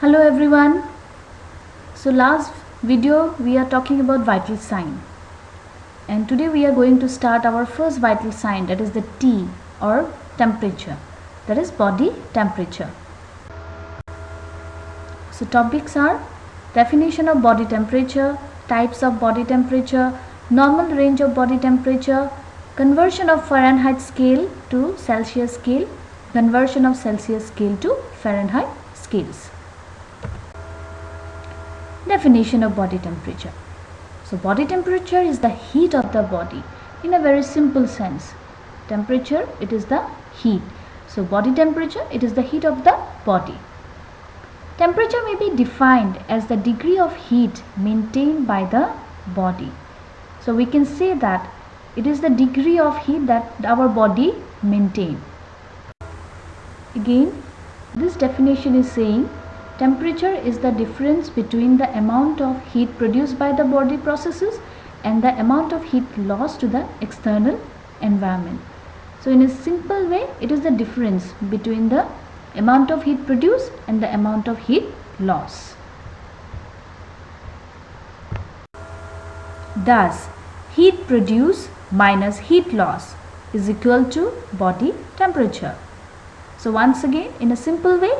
Hello everyone. So last video we are talking about vital sign, and today we are going to start our first vital sign, that is the T or temperature, that is body temperature. So topics are definition of body temperature, types of body temperature, normal range of body temperature, conversion of Fahrenheit scale to Celsius scale, conversion of Celsius scale to Fahrenheit scales. Definition of body temperature. So body temperature is the heat of the body in a very simple sense. Temperature, it is the heat. So body temperature, it is the heat of the body. Temperature may be defined as the degree of heat maintained by the body. So we can say that it is the degree of heat that our body maintains. Again, this definition is saying temperature is the difference between the amount of heat produced by the body processes and the amount of heat lost to the external environment. So in a simple way, it is the difference between the amount of heat produced and the amount of heat lost. Thus, heat produced minus heat loss is equal to body temperature. So once again, in a simple way,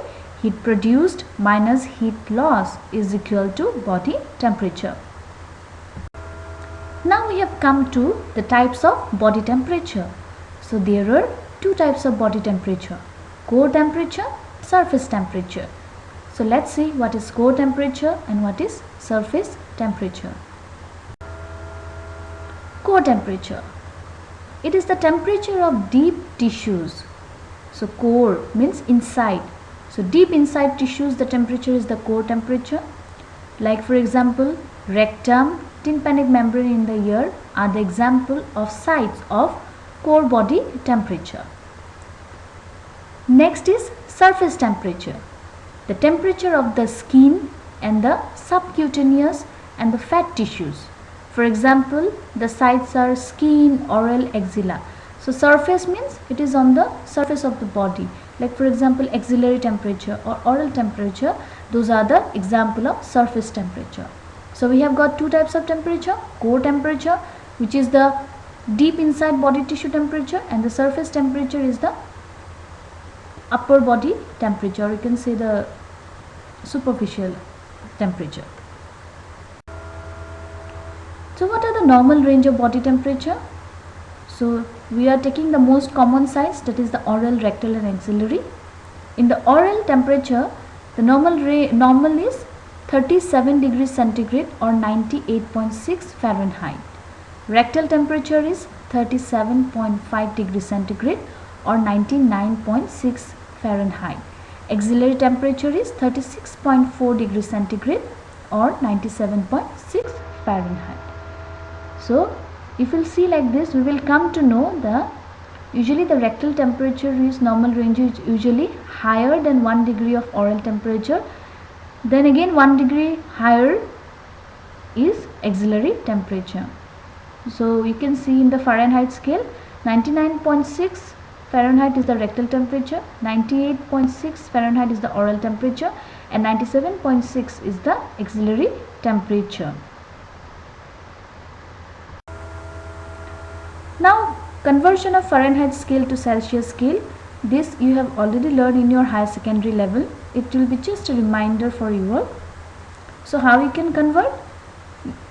heat produced minus heat loss is equal to body temperature. Now we have come to the types of body temperature. So there are two types of body temperature: core temperature, surface temperature. So let's see what is core temperature and what is surface temperature. Core temperature. It is the temperature of deep tissues. So core means inside. So deep inside tissues, the temperature is the core temperature. Like for example, rectum, tympanic membrane in the ear are the example of sites of core body temperature. Next is surface temperature. The temperature of the skin and the subcutaneous and the fat tissues. For example, the sites are skin, oral, axilla. So surface means it is on the surface of the body. Like for example, axillary temperature or oral temperature, those are the example of surface temperature. So we have got two types of temperature: core temperature, which is the deep inside body tissue temperature, and the surface temperature is the upper body temperature, or you can say the superficial temperature. So what are the normal range of body temperature? So we are taking the most common size, that is the oral, rectal and axillary. In the oral temperature, the normal is 37 degrees centigrade or 98.6 Fahrenheit. Rectal temperature is 37.5 degrees centigrade or 99.6 Fahrenheit. Axillary temperature is 36.4 degrees centigrade or 97.6 Fahrenheit. So if we'll see like this, we will come to know usually the rectal temperature is normal range is usually higher than 1 degree of oral temperature. Then again 1 degree higher is axillary temperature. So you can see in the Fahrenheit scale, 99.6 Fahrenheit is the rectal temperature, 98.6 Fahrenheit is the oral temperature, and 97.6 is the axillary temperature. Now, conversion of Fahrenheit scale to Celsius scale, this you have already learned in your higher secondary level. It will be just a reminder for you all. So how you can convert?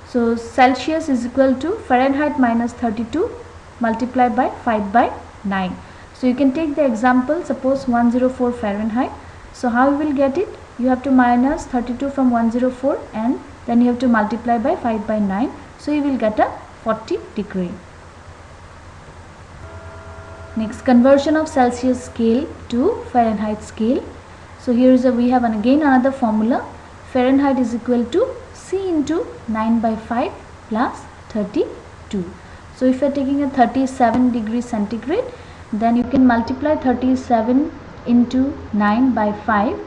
So Celsius is equal to Fahrenheit minus 32 multiplied by 5 by 9. So you can take the example, suppose 104 Fahrenheit. So how you will get it? You have to minus 32 from 104 and then you have to multiply by 5 by 9. So you will get a 40 degree. Next, conversion of Celsius scale to Fahrenheit scale. So here is we have again another formula. Fahrenheit is equal to C into 9 by 5 plus 32. So if you are taking a 37 degrees centigrade, then you can multiply 37 into 9 by 5.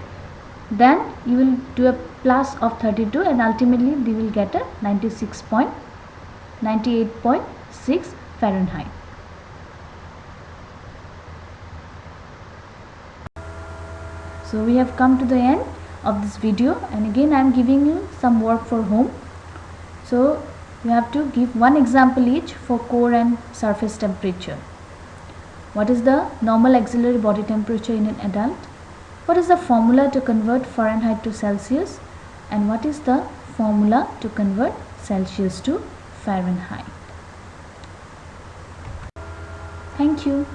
Then you will do a plus of 32 and ultimately you will get a 98.6 Fahrenheit. So we have come to the end of this video, and again I am giving you some work for home. So you have to give one example each for core and surface temperature. What is the normal axillary body temperature in an adult? What is the formula to convert Fahrenheit to Celsius? And what is the formula to convert Celsius to Fahrenheit? Thank you.